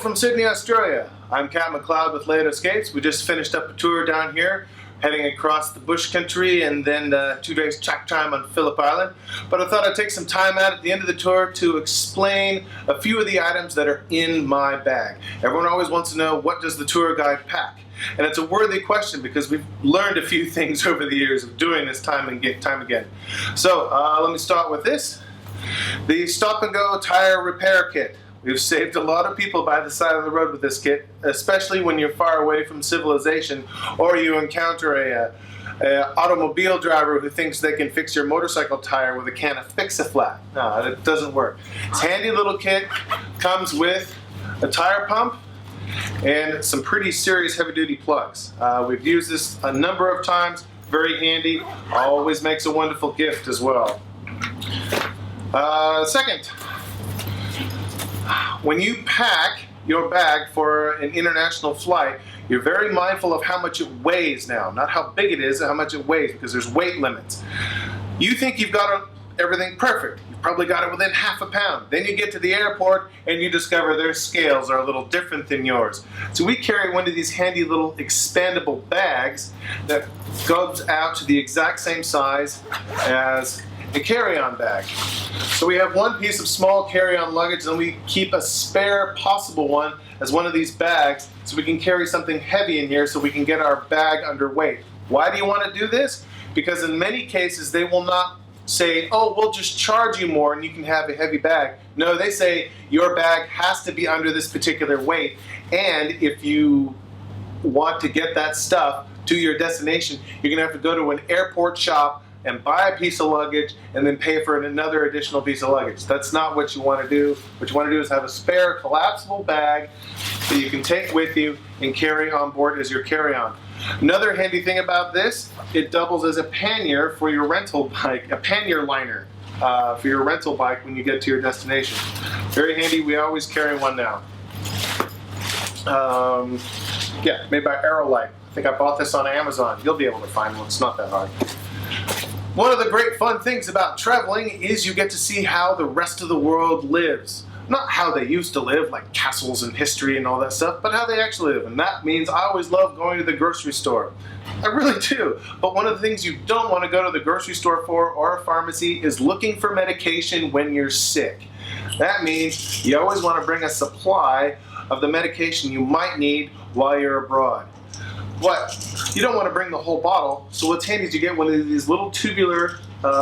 from Sydney, Australia. I'm Cat McLeod with Layout Escapes. We just finished up a tour down here, heading across the bush country and then 2 days track time on Phillip Island. But I thought I'd take some time out at the end of the tour to explain a few of the items that are in my bag. Everyone always wants to know, what does the tour guide pack? And it's a worthy question because we've learned a few things over the years of doing this time again. So let me start with this. The StopNGo tire repair kit. We've saved a lot of people by the side of the road with this kit, especially when you're far away from civilization or you encounter a automobile driver who thinks they can fix your motorcycle tire with a can of Fix-A-Flat. No, it doesn't work. It's a handy little kit, comes with a tire pump and some pretty serious heavy-duty plugs. We've used this a number of times, very handy, always makes a wonderful gift as well. Second, when you pack your bag for an international flight, you're very mindful of how much it weighs now. Not how big it is, how much it weighs, because there's weight limits. You think you've got everything perfect. You've probably got it within half a pound. Then you get to the airport and you discover their scales are a little different than yours. So we carry one of these handy little expandable bags that goes out to the exact same size as a carry-on bag. So we have one piece of small carry-on luggage and we keep a spare possible one as one of these bags so we can carry something heavy in here so we can get our bag underweight. Why do you want to do this? Because in many cases they will not say, oh, we'll just charge you more and you can have a heavy bag. No, they say your bag has to be under this particular weight, and if you want to get that stuff to your destination, you're going to have to go to an airport shop and buy a piece of luggage and then pay for another additional piece of luggage. That's not what you want to do. What you want to do is have a spare collapsible bag that you can take with you and carry on board as your carry-on. Another handy thing about this, it doubles as a pannier for your rental bike, a pannier liner for your rental bike when you get to your destination. Very handy, we always carry one now. Yeah, made by Aerolite. I think I bought this on Amazon. You'll be able to find one, it's not that hard. One of the great fun things about traveling is you get to see how the rest of the world lives. Not how they used to live, like castles and history and all that stuff, but how they actually live. And that means I always love going to the grocery store. I really do. But one of the things you don't want to go to the grocery store for, or a pharmacy, is looking for medication when you're sick. That means you always want to bring a supply of the medication you might need while you're abroad. But you don't want to bring the whole bottle, so what's handy is you get one of these little tubular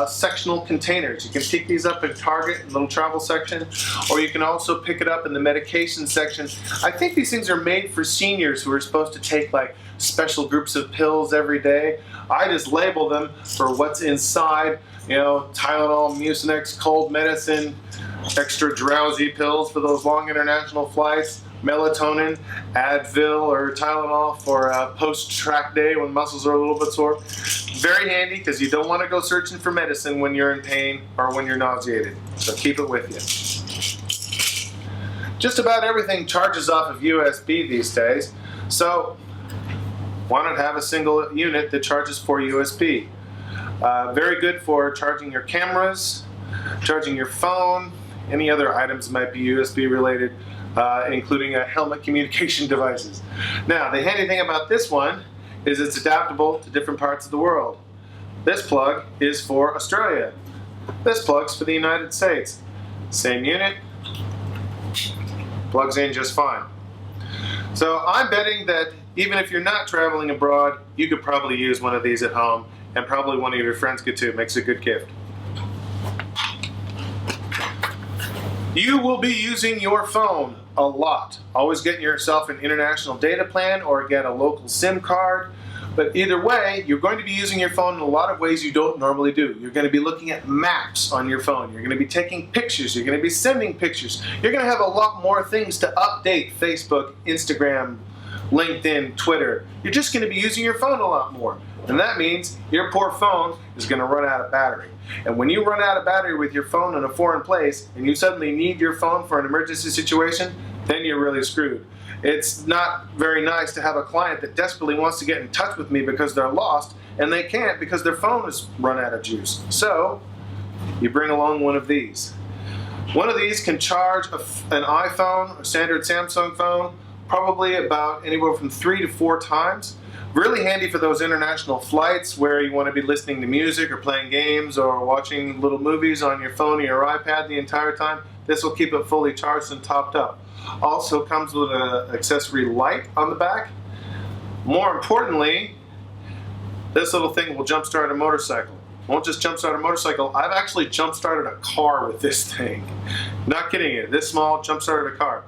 sectional containers. You can pick these up at Target in the little travel section, or you can also pick it up in the medication section. I think these things are made for seniors who are supposed to take like special groups of pills every day. I just label them for what's inside, you know, Tylenol, Mucinex, cold medicine, extra drowsy pills for those long international flights, melatonin, Advil or Tylenol for post-track day when muscles are a little bit sore. Very handy because you don't want to go searching for medicine when you're in pain or when you're nauseated. So keep it with you. Just about everything charges off of USB these days, so why not have a single unit that charges for USB? Very good for charging your cameras, charging your phone, any other items that might be USB related, including helmet communication devices. Now, the handy thing about this one is it's adaptable to different parts of the world. This plug is for Australia. This plug's for the United States. Same unit, plugs in just fine. So I'm betting that even if you're not traveling abroad, you could probably use one of these at home, and probably one of your friends could too. Makes a good gift. You will be using your phone a lot. Always get yourself an international data plan or get a local SIM card. But either way, you're going to be using your phone in a lot of ways you don't normally do. You're going to be looking at maps on your phone. You're going to be taking pictures. You're going to be sending pictures. You're going to have a lot more things to update Facebook, Instagram, LinkedIn, Twitter. You're just going to be using your phone a lot more. And that means your poor phone is going to run out of battery. And when you run out of battery with your phone in a foreign place and you suddenly need your phone for an emergency situation, then you're really screwed. It's not very nice to have a client that desperately wants to get in touch with me because they're lost and they can't because their phone has run out of juice. So you bring along one of these. One of these can charge an iPhone, a standard Samsung phone, probably about anywhere from 3 to 4 times. Really handy for those international flights where you want to be listening to music or playing games or watching little movies on your phone or your iPad the entire time. This will keep it fully charged and topped up. Also comes with an accessory light on the back. More importantly, this little thing will jump start a motorcycle. Won't just jump start a motorcycle. I've actually jump started a car with this thing. Not kidding you. This small jump started a car.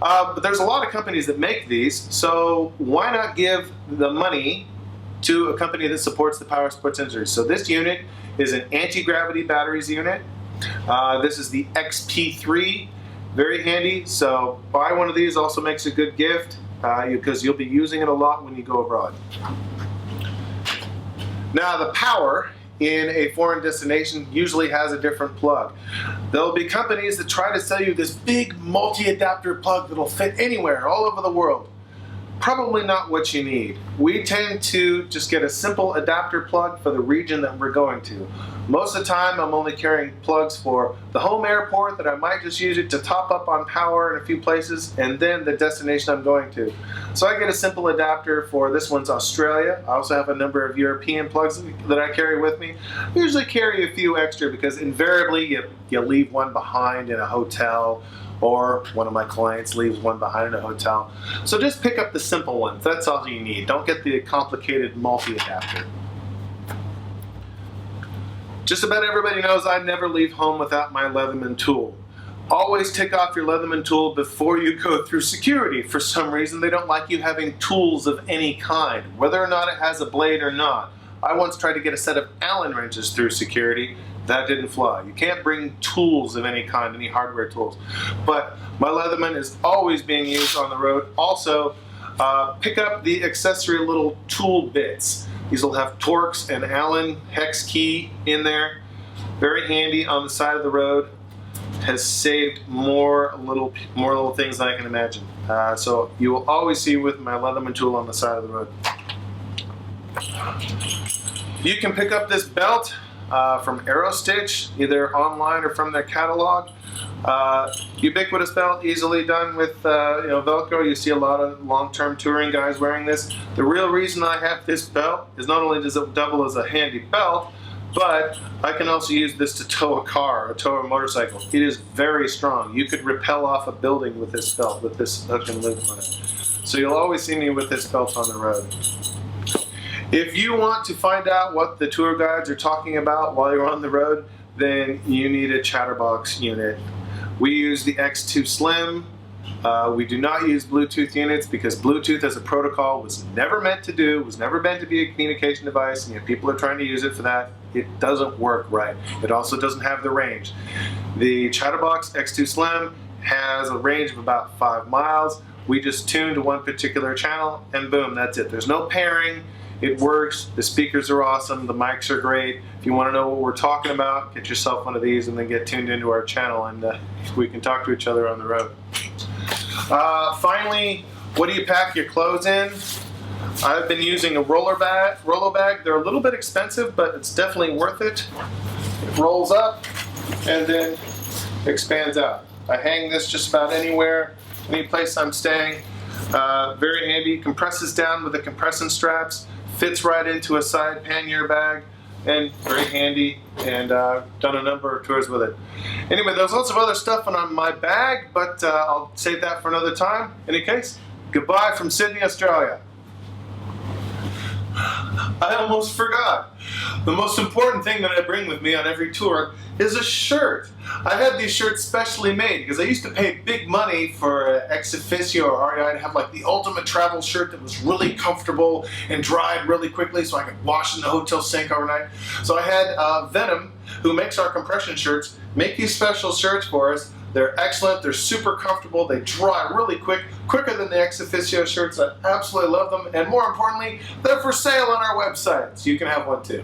But there's a lot of companies that make these, so why not give the money to a company that supports the power sports industry? So this unit is an anti-gravity batteries unit. This is the XP3, very handy. So buy one of these, also makes a good gift because you'll be using it a lot when you go abroad. Now the power in a foreign destination usually has a different plug. There'll be companies that try to sell you this big multi-adapter plug that'll fit anywhere, all over the world. Probably not what you need. We tend to just get a simple adapter plug for the region that we're going to. Most of the time I'm only carrying plugs for the home airport that I might just use it to top up on power in a few places, and then the destination I'm going to. So I get a simple adapter for this one's Australia. I also have a number of European plugs that I carry with me. I usually carry a few extra because invariably you leave one behind in a hotel, or one of my clients leaves one behind in a hotel. So just pick up the simple ones. That's all you need. Don't get the complicated multi-adapter. Just about everybody knows I never leave home without my Leatherman tool. Always take off your Leatherman tool before you go through security. For some reason, they don't like you having tools of any kind, whether or not it has a blade or not. I once tried to get a set of Allen wrenches through security. That didn't fly. You can't bring tools of any kind, any hardware tools. But my Leatherman is always being used on the road. Also, pick up the accessory little tool bits. These will have Torx and Allen hex key in there. Very handy on the side of the road. Has saved more little things than I can imagine. So you will always see with my Leatherman tool on the side of the road. You can pick up this belt from Aerostitch, either online or from their catalog. Ubiquitous belt, easily done with Velcro. You see a lot of long-term touring guys wearing this. The real reason I have this belt is not only does it double as a handy belt, but I can also use this to tow a car or tow a motorcycle. It is very strong. You could rappel off a building with this belt, with this hook and loop on it. So you'll always see me with this belt on the road. If you want to find out what the tour guides are talking about while you're on the road, then you need a Chatterbox unit. We use the X2 Slim. We do not use Bluetooth units because Bluetooth as a protocol was never meant to do, was never meant to be a communication device, and yet people are trying to use it for that. It doesn't work right. It also doesn't have the range. The Chatterbox X2 Slim has a range of about 5 miles. We just tune to one particular channel and boom, that's it. There's no pairing. It works. The speakers are awesome. The mics are great. If you want to know what we're talking about, get yourself one of these and then get tuned into our channel, and we can talk to each other on the road. Finally, what do you pack your clothes in? I've been using a Rolo bag. They're a little bit expensive, but it's definitely worth it. It rolls up and then expands out. I hang this just about anywhere, any place I'm staying. Very handy. Compresses down with the compression straps. Fits right into a side pannier bag, and very handy, and done a number of tours with it. Anyway, there's lots of other stuff on my bag, but I'll save that for another time. In any case, goodbye from Sydney, Australia. I almost forgot. The most important thing that I bring with me on every tour is a shirt. I had these shirts specially made because I used to pay big money for ex officio or REI to have like the ultimate travel shirt that was really comfortable and dried really quickly so I could wash in the hotel sink overnight. So I had Venom, who makes our compression shirts, make these special shirts for us. They're excellent, they're super comfortable, they dry really quick, quicker than the ex officio shirts. I absolutely love them, and more importantly, they're for sale on our website, so you can have one too.